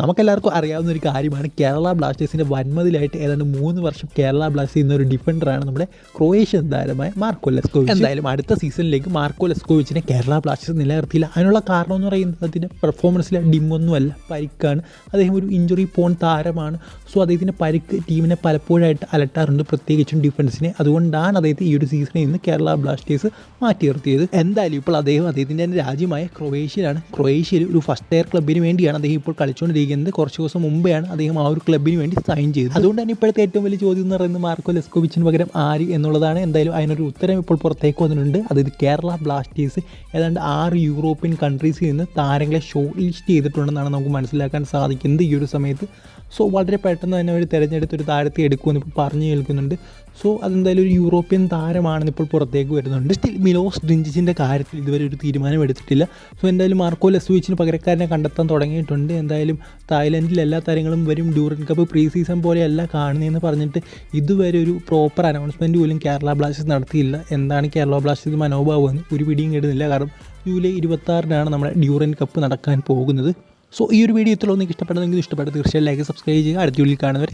നമുക്കെല്ലാവർക്കും അറിയാവുന്ന ഒരു കാര്യമാണ് കേരള ബ്ലാസ്റ്റേഴ്സിൻ്റെ വൻമതിലായിട്ട് ഏതാണ്ട് 3 വർഷം കേരള ബ്ലാസ്റ്റേഴ്സ് എന്നൊരു ഡിഫൻഡറാണ് നമ്മുടെ ക്രൊയേഷ്യൻ താരമായ മാർക്കോ ലെസ്കോവിച്ച്. എന്തായാലും അടുത്ത സീസണിലേക്ക് മാർക്കോ ലെസ്കോവിച്ചിനെ കേരള ബ്ലാസ്റ്റേഴ്സ് നിലനിർത്തിയില്ല. അതിനുള്ള കാരണം എന്ന് പറയുന്നത് അതിൻ്റെ പെർഫോമൻസിലെ ഡിമ്മൊന്നുമല്ല, പരിക്കാണ്. അദ്ദേഹം ഒരു ഇഞ്ചുറി പോൺ താരമാണ്. സോ അദ്ദേഹത്തിൻ്റെ പരിക്ക് ടീമിനെ പലപ്പോഴായിട്ട് അലട്ടാറുണ്ട്, പ്രത്യേകിച്ചും ഡിഫൻസിനെ. അതുകൊണ്ടാണ് അദ്ദേഹത്തെ ഈ ഒരു സീസണിൽ നിന്ന് കേരള ബ്ലാസ്റ്റേഴ്സ് മാറ്റി നിർത്തിയത്. എന്തായാലും ഇപ്പോൾ അദ്ദേഹത്തിൻ്റെ രാജ്യമായ ക്രൊയേഷ്യയിൽ ഒരു ഫസ്റ്റ് ടയർ ക്ലബ്ബിന് വേണ്ടിയാണ് അദ്ദേഹം ഇപ്പോൾ കളിച്ചുകൊണ്ടിരിക്കുന്നത്. കുറച്ച് ദിവസം മുമ്പെയാണ് അദ്ദേഹം ആ ഒരു ക്ലബ്ബിന് വേണ്ടി സൈൻ ചെയ്തത്. അതുകൊണ്ട് തന്നെ ഇപ്പോഴത്തെ ഏറ്റവും വലിയ ചോദ്യം എന്ന് പറയുന്നത് മാർക്കോ ലെസ്കോവിച്ചിന് പകരം ആര് എന്നുള്ളതാണ്. എന്തായാലും അതിനൊരു ഉത്തരം ഇപ്പോൾ പുറത്തേക്ക് വന്നിട്ടുണ്ട്. അതായത് കേരള ബ്ലാസ്റ്റേഴ്സ് ഏതാണ്ട് 6 യൂറോപ്യൻ കൺട്രീസിൽ നിന്ന് താരങ്ങളെ ഷോർട്ട് ലിസ്റ്റ് ചെയ്തിട്ടുണ്ടെന്നാണ് നമുക്ക് മനസ്സിലാക്കാൻ സാധിക്കുന്നത് ഈ ഒരു സമയത്ത്. സോ വളരെ പെട്ടെന്ന് തന്നെ അവർ തിരഞ്ഞെടുത്തൊരു താരത്തെ എടുക്കുമെന്ന് ഇപ്പോൾ പറഞ്ഞു കേൾക്കുന്നുണ്ട്. സോ അതെന്തായാലും ഒരു യൂറോപ്യൻ താരമാണെന്ന് ഇപ്പോൾ പുറത്തേക്ക് വരുന്നുണ്ട്. സ്റ്റിൽ മിലോസ് ഡ്രിഞ്ചിച്ചിൻ്റെ കാര്യത്തിൽ ഇതുവരെ ഒരു തീരുമാനം എടുത്തിട്ടില്ല. സോ എന്തായാലും മാർക്കോ ലെസ്കോവിച്ചിന് പകരക്കാരനെ കണ്ടെത്താൻ തുടങ്ങിയിട്ടുണ്ട്. എന്തായാലും തായ്ലൻഡിൽ എല്ലാ താരങ്ങളും വരും, ഡ്യൂറൻ കപ്പ് പ്രീ സീസൺ പോലെയല്ല കാണുന്നതെന്ന് പറഞ്ഞിട്ട് ഇതുവരെ ഒരു പ്രോപ്പർ അനൗൺസ്മെൻറ്റ് പോലും കേരള ബ്ലാസ്റ്റേഴ്സ് നടത്തിയില്ല. എന്താണ് കേരള ബ്ലാസ്റ്റേഴ്സ് മനോഭാവം എന്ന് ഒരു പിടിയും കിട്ടുന്നില്ല. കാരണം ജൂലൈ 26-നാണ് നമ്മുടെ ഡ്യൂറൻ കപ്പ് നടക്കാൻ പോകുന്നത്. സോ ഈ ഒരു വീഡിയോ ഇത്രയൊന്നും ഇഷ്ടപ്പെടുന്നെങ്കിൽ തീർച്ചയായും ലൈക്ക് സബ്സ്ക്രൈബ് ചെയ്യുക. അടുത്ത വീഡിയോയിൽ കാണുന്നവരെ